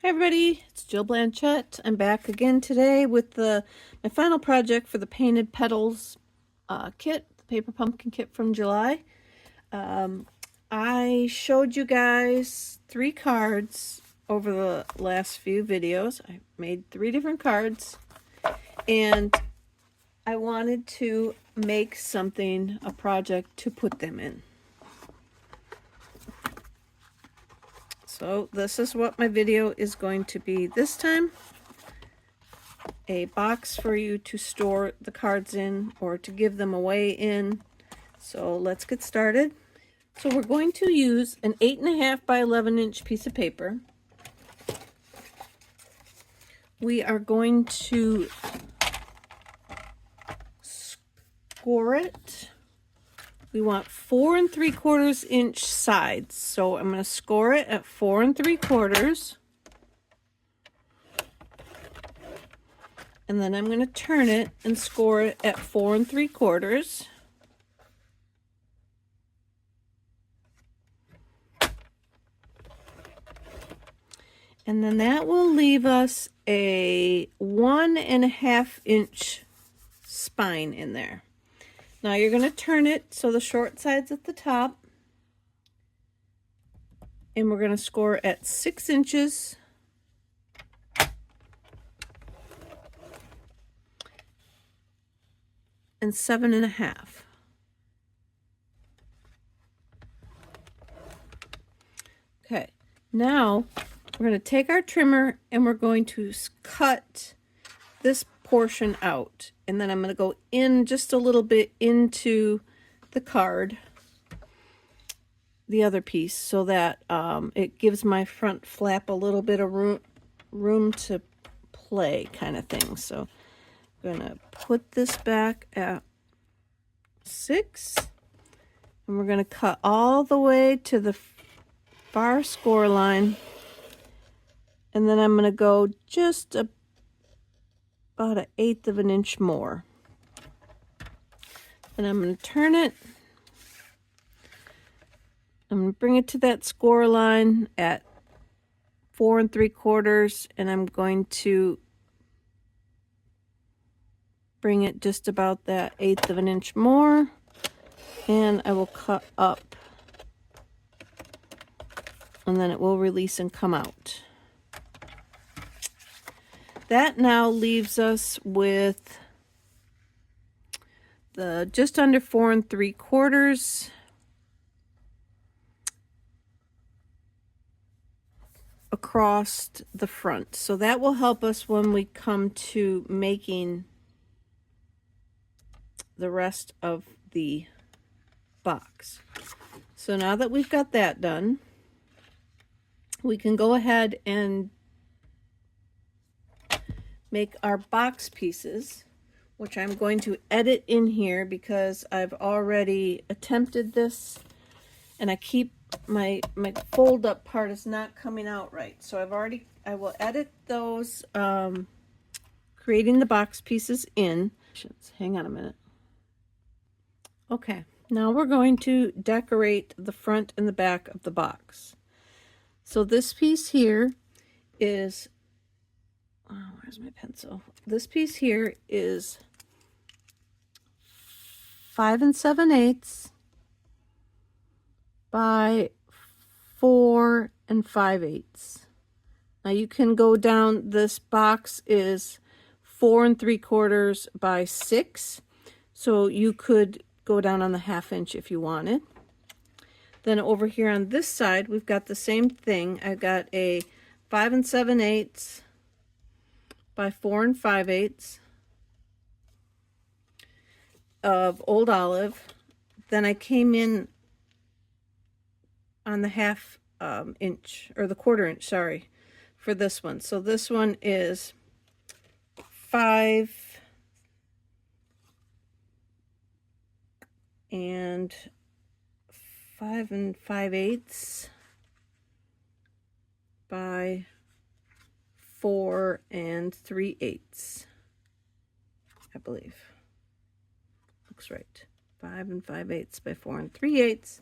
Hi everybody, it's Jill Blanchette. I'm back again today with my final project for the Painted Petals kit, the paper pumpkin kit from July. I showed you guys 3 cards over the last few videos. I made 3 different cards and I wanted to make something, a project to put them in. So this is what my video is going to be this time. A box for you to store the cards in or to give them away in. So let's get started. So we're going to use an 8.5 by 11 inch piece of paper. We are going to score it. We want 4 3/4 inch sides. So I'm going to score it at 4 3/4. And then I'm going to turn it and score it at 4 3/4. And then that will leave us a 1.5 inch spine in there. Now you're going to turn it so the short side's at the top. And we're going to score at 6 inches. And 7.5. Okay, now we're going to take our trimmer and we're going to cut this portion out. And then I'm going to go in just a little bit into the card, the other piece, so that it gives my front flap a little bit of room to play kind of thing. So I'm going to put this back at 6. And we're going to cut all the way to the far score line. And then I'm going to go just about 1/8 of an inch more. And I'm going to turn it. I'm going to bring it to that score line at 4 3/4, and I'm going to bring it just about that 1/8 of an inch more, and I will cut up, and then it will release and come out. That now leaves us with the just under 4 3/4 across the front. So that will help us when we come to making the rest of the box. So now that we've got that done, we can go ahead and make our box pieces, which I'm going to edit in here because I've already attempted this and I keep my fold up part is not coming out right. So I will edit those, creating the box pieces in. Hang on a minute. Okay, now we're going to decorate the front and the back of the box. So this piece here is, oh, where's my pencil? This piece here is 5 7/8 by 4 5/8. Now you can go down, this box is 4 3/4 by 6. So you could go down on the 1/2 inch if you wanted. Then over here on this side, we've got the same thing. I've got a 5 7/8 by 4 5/8 of old olive. Then I came in on the 1/2 inch, or the 1/4 inch, sorry, for this one. So this one is 5 5/8 by 4 3/8, I believe. Looks right. 5 5/8 by 4 3/8.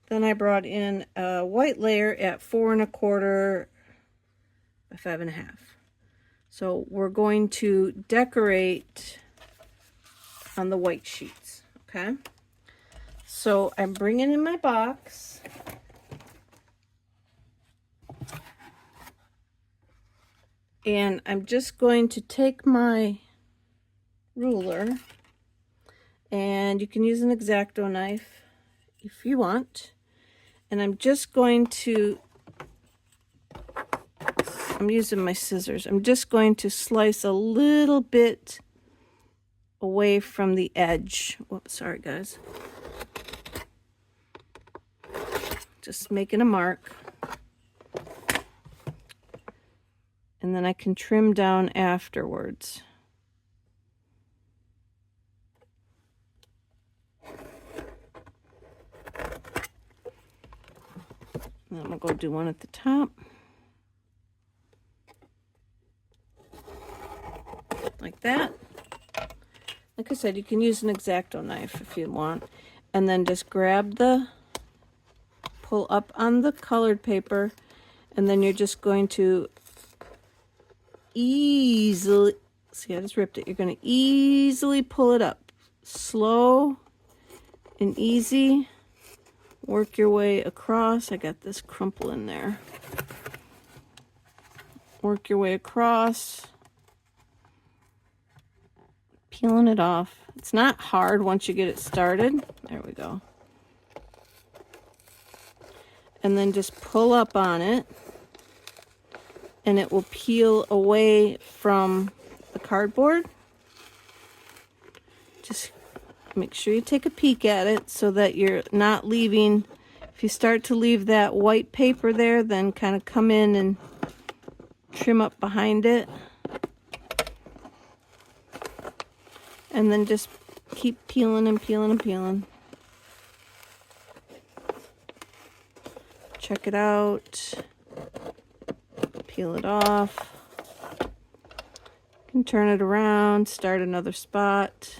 Then I brought in a white layer at 4 1/4 by 5.5. So we're going to decorate on the white sheets, okay? So I'm bringing in my box. And I'm just going to take my ruler, and you can use an X-Acto knife if you want. And I'm just going to, I'm using my scissors. I'm just going to slice a little bit away from the edge. Whoops, sorry guys. Just making a mark. And then I can trim down afterwards. And I'm gonna go do one at the top. Like that. Like I said, you can use an X-Acto knife if you want. And then just grab the, pull up on the colored paper, and then you're just going to easily, see I just ripped it, you're going to easily pull it up. Slow and easy. Work your way across. I got this crumple in there. Work your way across. Peeling it off. It's not hard once you get it started. There we go. And then just pull up on it, and it will peel away from the cardboard. Just make sure you take a peek at it so that you're not leaving. If you start to leave that white paper there, then kind of come in and trim up behind it. And then just keep peeling and peeling and peeling. Check it out. Peel it off. You can turn it around, start another spot.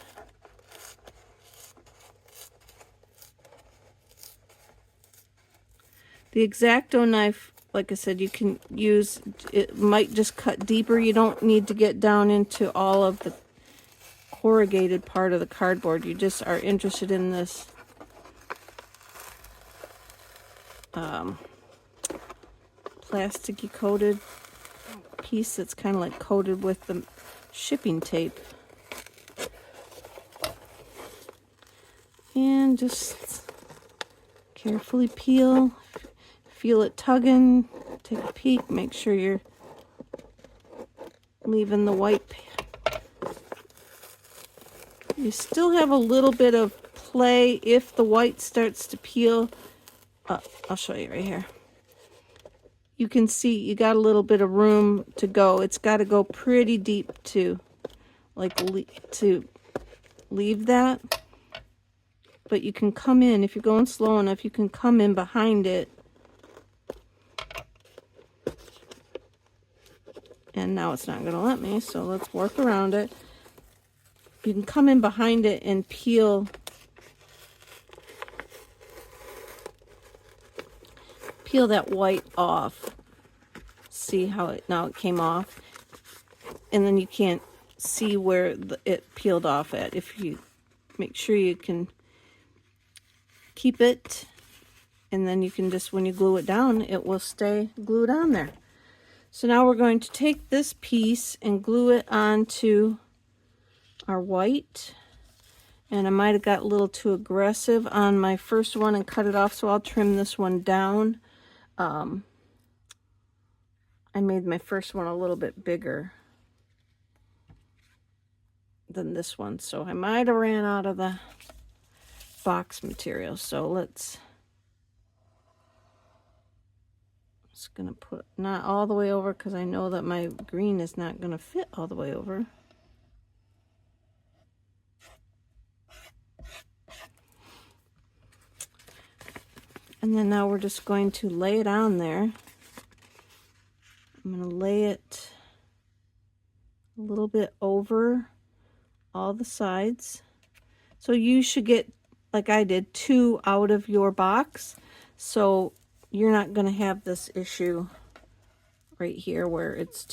The X-Acto knife, like I said, you can use, it might just cut deeper. You don't need to get down into all of the corrugated part of the cardboard. You just are interested in this plasticky coated piece that's kind of like coated with the shipping tape. And just carefully peel. Feel it tugging. Take a peek. Make sure you're leaving the white. You still have a little bit of play if the white starts to peel. I'll show you right here. You can see you got a little bit of room to go. It's got to go pretty deep to leave that. But you can come in, if you're going slow enough, you can come in behind it. And now it's not going to let me, so let's work around it. You can come in behind it and peel that white off. See how it now it came off, and then you can't see where it peeled off at. If you make sure you can keep it, and then you can just, when you glue it down, it will stay glued on there. So now we're going to take this piece and glue it onto our white. And I might have got a little too aggressive on my first one and cut it off, so I'll trim this one down. I made my first one a little bit bigger than this one, so I might have ran out of the box material. So let's, just gonna put not all the way over because I know that my green is not gonna fit all the way over. And then now we're just going to lay it on there. I'm going to lay it a little bit over all the sides. So you should get, like I did, 2 out of your box. So you're not going to have this issue right here where it's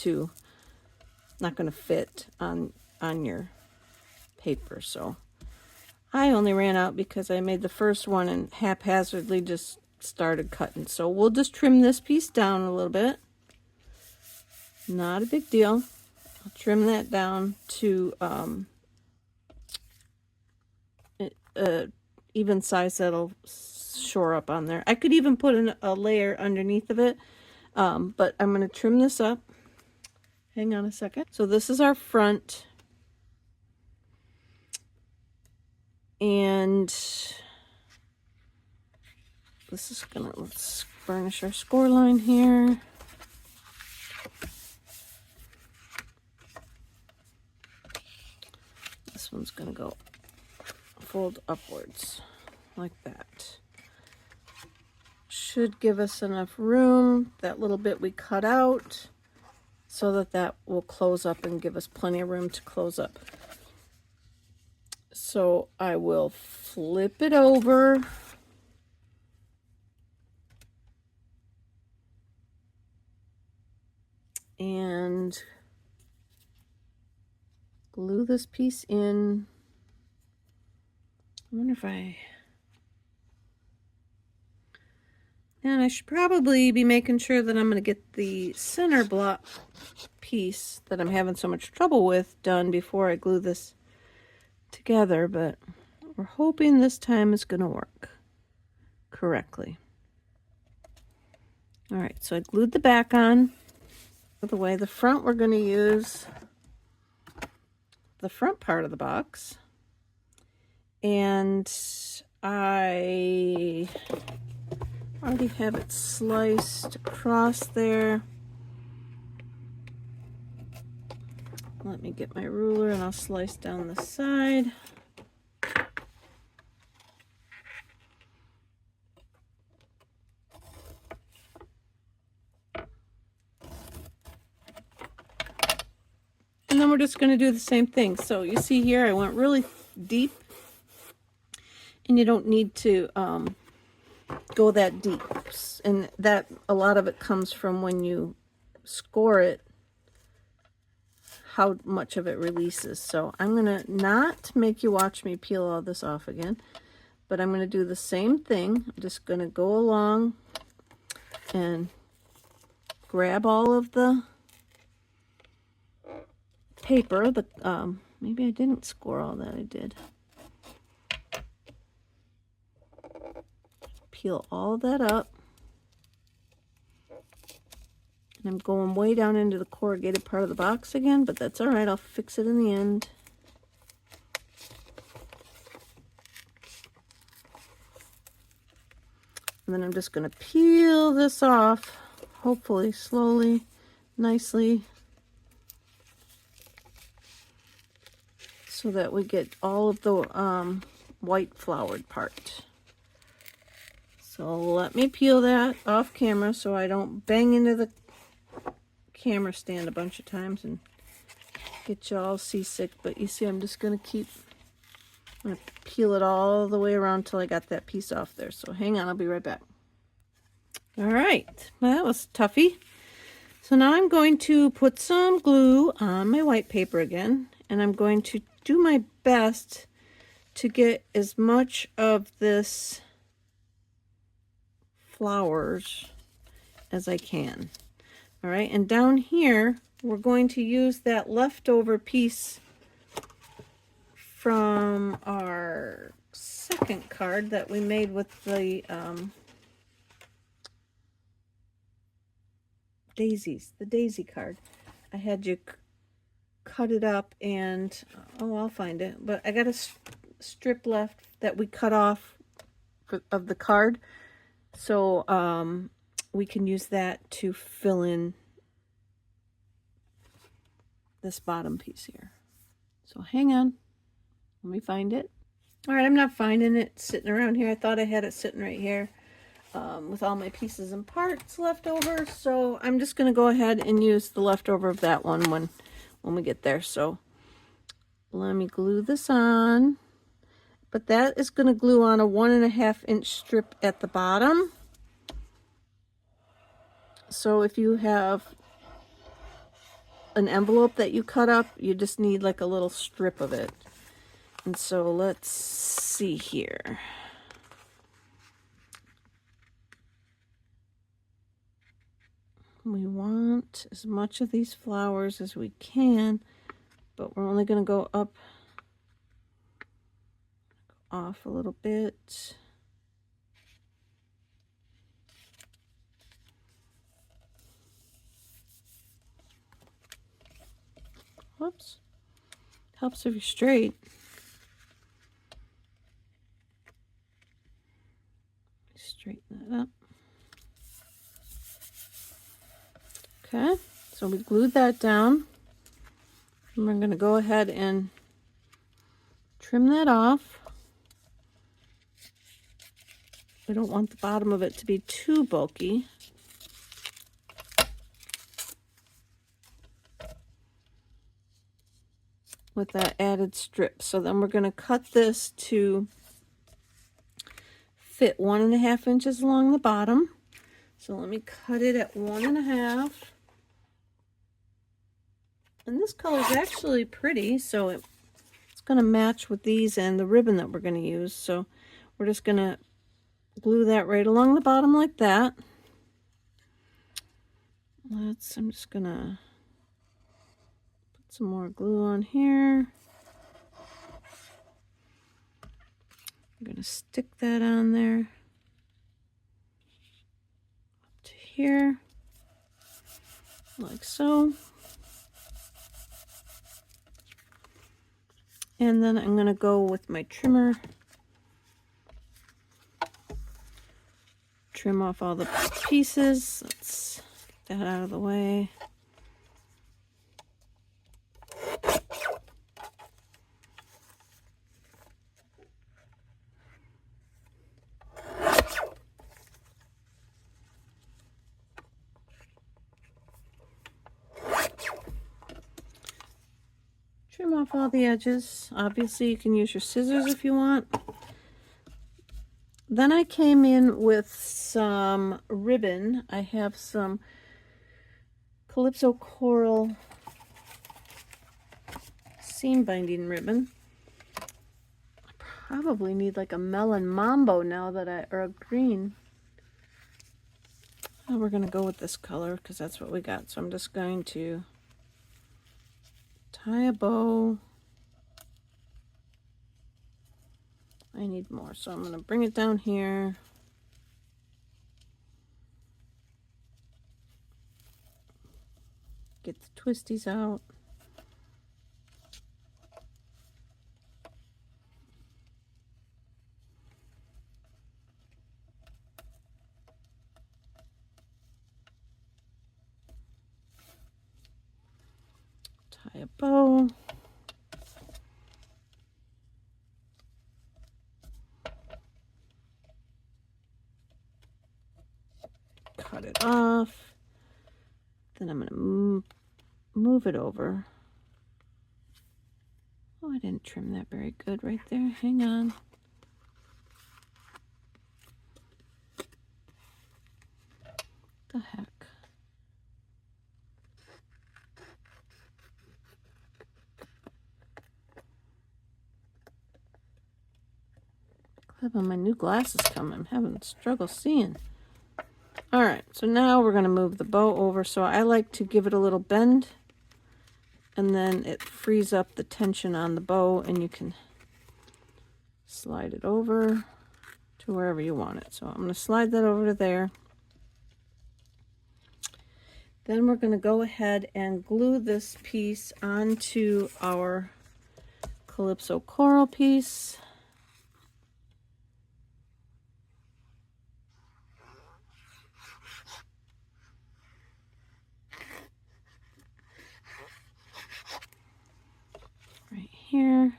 not going to fit on your paper. So I only ran out because I made the first one and haphazardly just started cutting. So we'll just trim this piece down a little bit. Not a big deal. I'll trim that down to even size that'll shore up on there. I could even put a layer underneath of it, but I'm going to trim this up. Hang on a second. So this is our front, and this is gonna, let's burnish our score line here. This one's gonna go fold upwards like that. Should give us enough room, that little bit we cut out, so that will close up and give us plenty of room to close up. So I will flip it over. And glue this piece in. I wonder if and I should probably be making sure that I'm going to get the center block piece that I'm having so much trouble with done before I glue this together, but we're hoping this time it's going to work correctly. All right, so I glued the back on. By the way, the front, we're going to use the front part of the box, and I already have it sliced across there. Let me get my ruler and I'll slice down the side. And then we're just going to do the same thing. So you see here, I went really deep, and you don't need to go that deep. And that, a lot of it comes from when you score it, how much of it releases. So I'm going to not make you watch me peel all this off again, but I'm going to do the same thing. I'm just going to go along and grab all of the paper. Maybe I didn't score all that. I did. Peel all that up. And I'm going way down into the corrugated part of the box again, but that's all right. I'll fix it in the end. And then I'm just going to peel this off, hopefully slowly, nicely, so that we get all of the white flowered part. So let me peel that off camera so I don't bang into the camera stand a bunch of times and get you all seasick. But you see, I'm just going to peel it all the way around till I got that piece off there. So hang on, I'll be right back. All right, well, that was toughy. So now I'm going to put some glue on my white paper again, and I'm going to do my best to get as much of this flowers as I can. All right, and down here we're going to use that leftover piece from our second card that we made with the daisies, the daisy card. I had you cut it up and I'll find it, but I got a strip left that we cut off of the card, so we can use that to fill in this bottom piece here. So hang on, let me find it. All right, I'm not finding it sitting around here. I thought I had it sitting right here with all my pieces and parts left over, so I'm just going to go ahead and use the leftover of that one when we get there. So let me glue this on, but that is going to glue on a 1.5 inch strip at the bottom. So if you have an envelope that you cut up. You just need like a little strip of it. And so let's see here. We want as much of these flowers as we can, but we're only going to go up, off a little bit. Whoops. Helps if you're straight. Straighten that up. Okay, so we glued that down. And we're going to go ahead and trim that off. We don't want the bottom of it to be too bulky. With that added strip. So then we're going to cut this to fit 1.5 inches along the bottom. So let me cut it at 1.5. And this color is actually pretty, so it's going to match with these and the ribbon that we're going to use. So we're just going to glue that right along the bottom like that. I'm just going to put some more glue on here. I'm going to stick that on there. Up to here. Like so. And then I'm going to go with my trimmer. Trim off all the pieces. Let's get that out of the way. Trim off all the edges. Obviously, you can use your scissors if you want. Then I came in with some ribbon. I have some Calypso Coral seam binding ribbon. I probably need like a melon mambo now that or a green. Oh, we're gonna go with this color because that's what we got. So I'm just going to tie a bow. I need more, so I'm going to bring it down here. Get the twisties out. Tie a bow. Cut it off. Then I'm going to move it over. Oh, I didn't trim that very good right there. Hang on. What the heck? Glad when my new glasses come, I'm having struggle seeing. All right, so now we're going to move the bow over. So I like to give it a little bend, and then it frees up the tension on the bow, and you can slide it over to wherever you want it. So I'm going to slide that over to there. Then we're going to go ahead and glue this piece onto our Calypso Coral piece. Right here.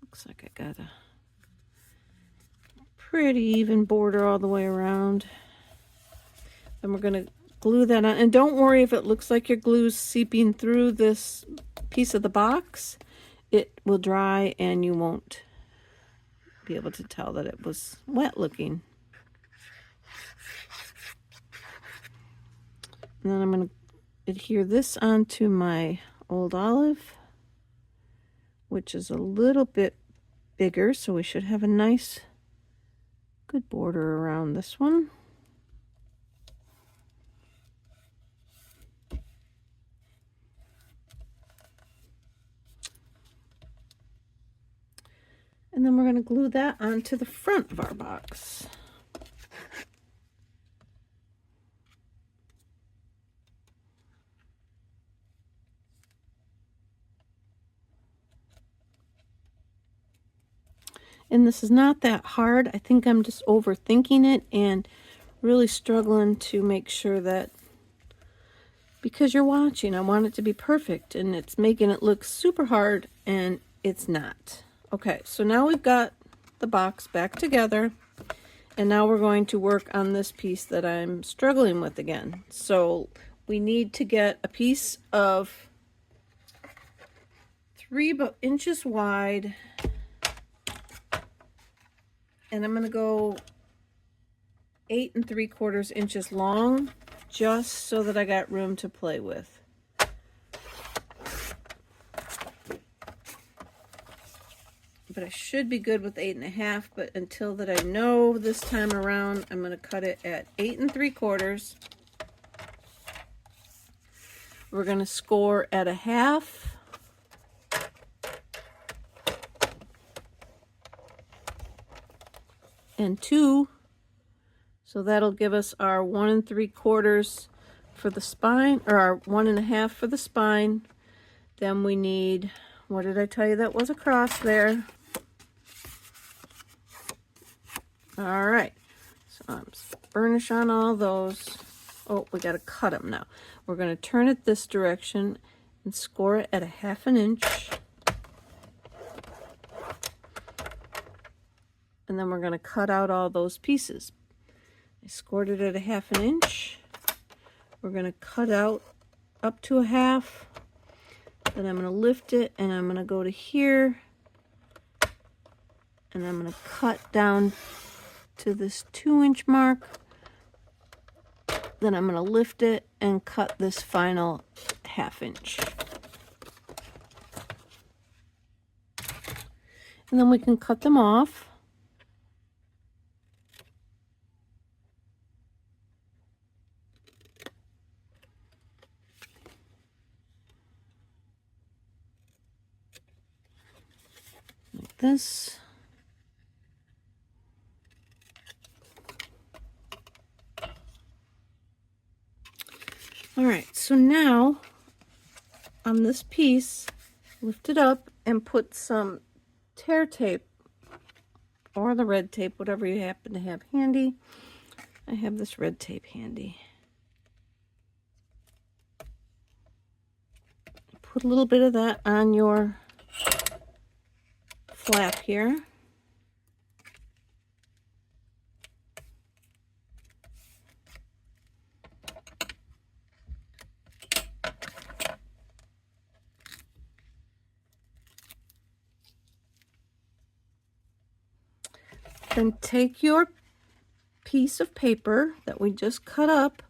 Looks like I got a pretty even border all the way around. Then we're going to glue that on. And don't worry if it looks like your glue's seeping through this piece of the box, it will dry and you won't be able to tell that it was wet looking. And then I'm going to adhere this onto my old olive, which is a little bit bigger, so we should have a nice, good border around this one. And then we're going to glue that onto the front of our box. And this is not that hard. I think I'm just overthinking it and really struggling to make sure that, because you're watching, I want it to be perfect, and it's making it look super hard and it's not. Okay, so now we've got the box back together, and now we're going to work on this piece that I'm struggling with again. So we need to get a piece of 3 inches wide, and I'm going to go 8 3/4 inches long, just so that I got room to play with. But I should be good with 8 1/2, but until that I know this time around, I'm going to cut it at 8 3/4. We're going to score at 1/2. And 2. So that'll give us our 1 3/4 for the spine, or our 1 1/2 for the spine. Then we need, what did I tell you that was across there? All right, so I'm burnish on all those. Oh, we got to cut them now. We're going to turn it this direction and score it at 1/2 inch. And then we're going to cut out all those pieces. I scored it at 1/2 inch. We're going to cut out up to 1/2. Then I'm going to lift it, and I'm going to go to here, and I'm going to cut down to this 2-inch mark. Then I'm going to lift it and cut this final 1/2 inch. And then we can cut them off. Like this. All right, so now on this piece, lift it up and put some tear tape or the red tape, whatever you happen to have handy. I have this red tape handy. Put a little bit of that on your flap here. Then take your piece of paper that we just cut up,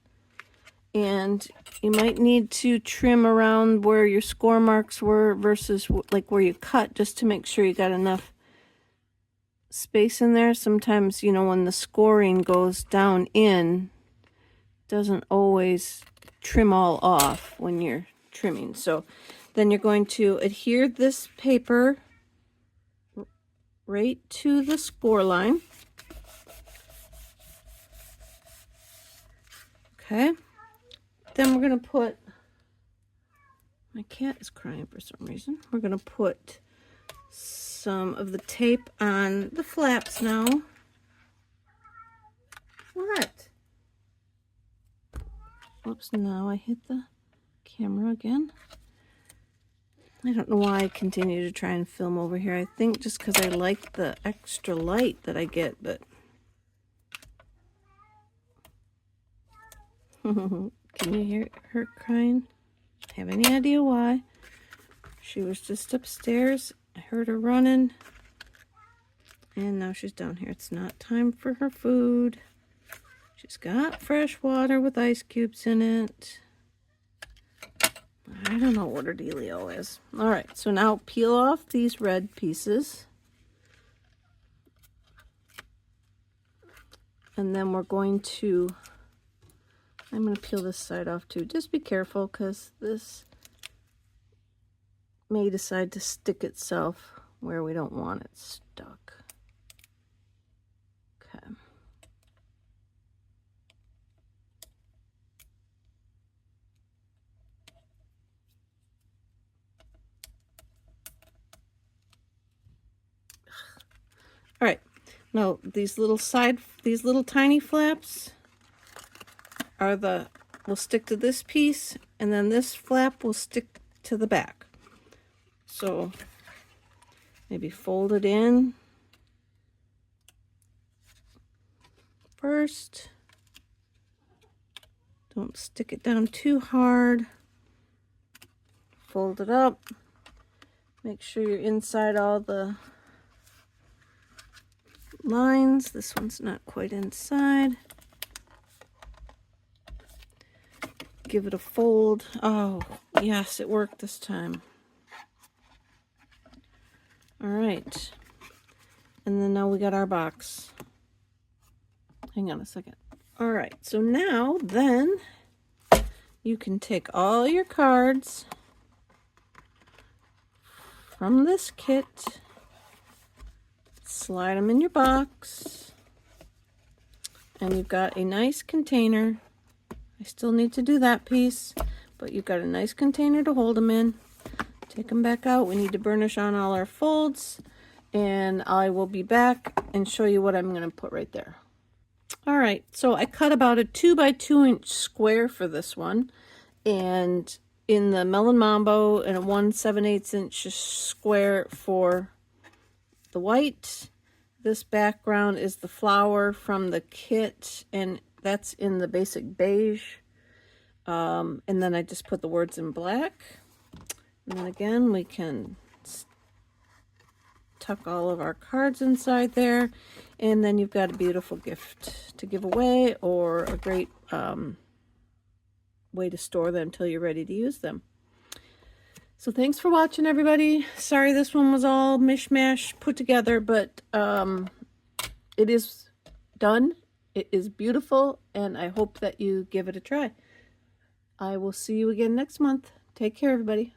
and you might need to trim around where your score marks were versus like where you cut, just to make sure you got enough space in there. Sometimes, you know, when the scoring goes down in, it doesn't always trim all off when you're trimming. So then you're going to adhere this paper right to the score line. Okay. Then we're going to put, my cat is crying for some reason. We're going to put some of the tape on the flaps now. What? Whoops, now I hit the camera again. I don't know why I continue to try and film over here. I think just because I like the extra light that I get, but can you hear her crying? Have any idea why? She was just upstairs. I heard her running. And now she's down here. It's not time for her food. She's got fresh water with ice cubes in it. I don't know what her dealio is. All right, so now peel off these red pieces. And then we're going to, I'm going to peel this side off too. Just be careful because this may decide to stick itself where we don't want it stuck. Okay. All right. Now these little tiny flaps are will stick to this piece, and then this flap will stick to the back. So maybe fold it in first. Don't stick it down too hard. Fold it up. Make sure you're inside all the lines. This one's not quite inside. Give it a fold. Oh, yes, it worked this time. All right. And then now we got our box. Hang on a second. All right, so now then you can take all your cards from this kit, slide them in your box, and you've got a nice container. I still need to do that piece, but you've got a nice container to hold them in. Take them back out. We need to burnish on all our folds, and I will be back and show you what I'm going to put right there. All right, so I cut about a 2 by 2 inch square for this one, and in the Melon Mambo, and a 1 7/8 inch square for the white. This background is the flower from the kit, and that's in the basic beige. And then I just put the words in black. And then again, we can tuck all of our cards inside there, and then you've got a beautiful gift to give away, or a great way to store them until you're ready to use them. So thanks for watching, everybody. Sorry this one was all mishmash put together, but it is done. It is beautiful, and I hope that you give it a try. I will see you again next month. Take care, everybody.